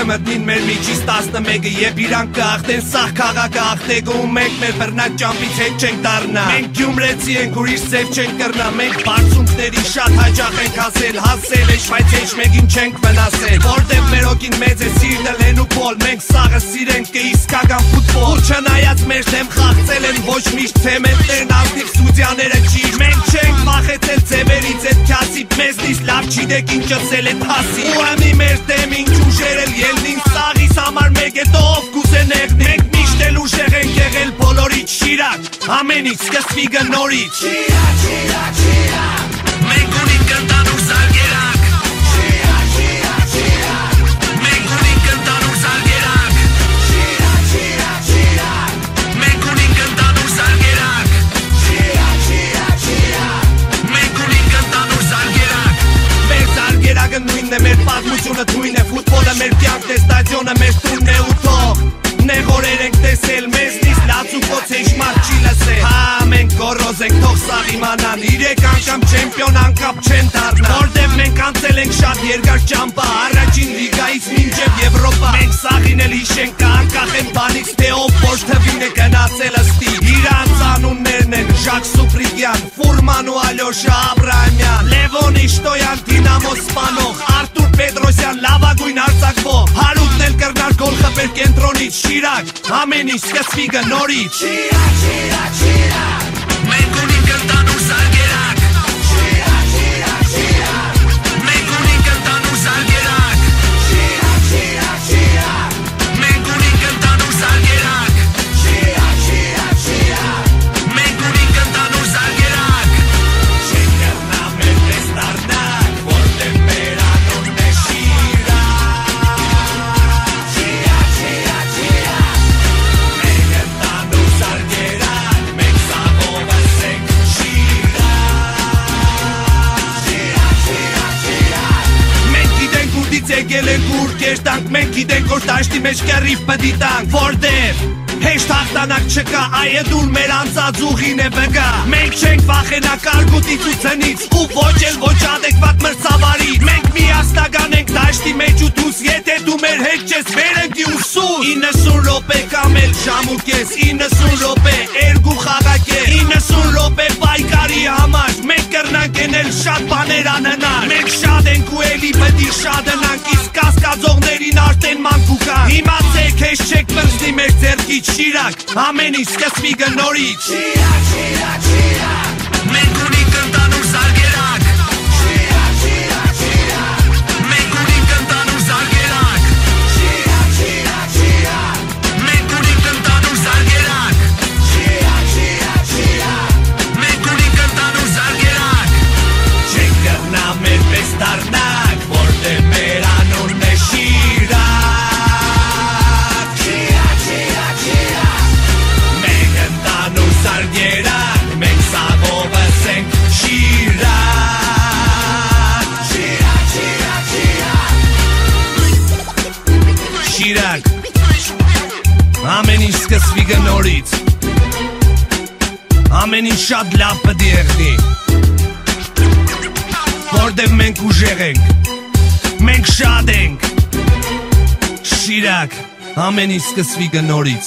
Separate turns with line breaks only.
կմտնին մեր միջից 11-ը Եվ իրանք կաղթեն սաղ քաղաքը աղթեգը ու մենք մեր բռնակ ճամպից հետ չենք դառնա Մենք գյումրեցի ենք ուրիշ սև չենք կրնա Մենք բարձունքների շատ հաճախ ենք հասել Հասել էջ բայց էջ մեկին չենք վնասել Որտև մեր օգին մեծ է սիրնել հեն ու պոլ Մենք սաղը սիրենք կիսկական ֆուտբոլ Ու չնայած մեր դեմ խաղցել են ոչ միշտ թեմենտերն ազնիվ սուդյաները ճիշտ Մենք չենք վախեցել ձևերից էդ քասիպ Մեզնից լավ չի դեք ինչ ըսել էդ հասի Ու ամի մեր դեմ ինչ ուժեր էլ ելնին Սաղիս համար մեկ է տով կուզե նեղնի Մենք միշտ էլ ուժեղ ենք եղել բոլորից շիրակ Ամեն ինչ սկսվի գնորից Շիրակ, շիրակ, շիրակ Մենք ունենք կնտանուր զարգերակ Շիրակ, շիրակ, շիրակ Մենք ունենք կնտանուր զարգերակ Շիրակ, շիրակ, շիրակ Մենք ունենք կնտանուր զարգերակ Շիրակ, շիրակ, շիրակ Մենք ունենք կնտանուր զարգերակ Մեր զարգերակը նույնն է, մեր պատմությունը թույն է Ֆուտբոլը մեր կյանքն է, ստադիոնը մեր տունն է ու թող Նեղորեր ենք տեսել մեզնից լացուկոց հեշ մարդ չի լսել Հա մենք գորոզ ենք թող սաղ իմանան 3 անգամ չեմպիոն անկապ չեն դառնա Որտև մենք անցել ենք շատ երկար ճամփա Առաջին լիգայից մինչև Եվրոպա Մենք սաղին էլ հիշենք կանկախ են բանից թե ով ոչ թվին է գնացել ըստի Իրանց անուններն են Ժակ Սուպրիգյան, Ֆուրման ու Ալյոշա Աբրահամյան Լևոն Իշտոյան, Դինամո սպանող Արտուր Պետրոսյան, լավագույն արձակվող Հարութն էլ կրնար գոլ խփեր կենտրոնից Շիրակ, ամեն ինչ սկսվի գնորից Շիրակ, շիրակ, շիրակ Մենք ունենք կնտանուր զարգերակ Շիրակ, շիրակ, շիրակ Մենք ունենք կնտանուր զարգերակ Շիրակ, շիրակ, շիրակ Մենք ունենք կնտանուր զարգերակ Շիրակ, շիրակ, շիրակ Մենք ունենք կնտանուր զարգերակ Չենք կրնա մեր պես դառնակ Որտև մեր անունն է Շիրակ Շիրակ, շիրակ, շիրակ Մենք կնտանուր զարգերակ Մենք սաղով ասենք Շիրակ Շիրակ, շիրակ, շիրակ Մենք գիտենք ուրդից եկել ենք ուր կերտանք Մենք գիտենք որ դաշտի մեջ կեռիվ պտի տանք Որտև հեշտ հաղթանակ չկա Այեդուլ մեր անցած ուղին է վգա Մենք չենք վախենա կարգուտից ու ցնից Ու ոչ էլ ոչ ադեկվատ մրցավարից Մենք միասնական ենք դաշտի մեջ ու դուս Եթե դու մեր հետ չես վերենք ու սուս 90 րոպե կամ էլ ժամ ու կես 90 րոպե երկու խաղակեր 90 րոպե պայքարի համար Մենք կրնանք ենել շատ բաներ անհնար Մենք շատ ենք ու էլի պետք շատանանք Իսկ կասկածողներին արդեն մանք ու կան Իմացեք հեշ չեք մրցնի մեր ձեռքից Շիրակ, ամեն ինչ սկսվի գնորից Շիրակ, շիրակ, շիրակ Մենք ունենք կնտանուր զարգերակ Շիրակ, շիրակ, շիրակ Մենք ունենք կնտանուր զարգերակ Շիրակ, շիրակ, շիրակ Մենք ունենք կնտանուր զարգերակ Շիրակ, շիրակ, շիրակ Մենք ունենք կնտանուր զարգերակ Չենք կրնա մեր պես դառնակ Որտև մեր անունն է Շիրակ Զարգերակ, մենք սաղով ասենք Շիրակ Շիրակ, շիրակ, շիրակ Շիրակ Ամեն ինչ սկսվի գնորից Ամեն ինչ շատ լավ պտի եղնի Որտև մենք ուժեղ ենք Մենք շատ ենք Շիրակ Ամեն ինչ սկսվի գնորից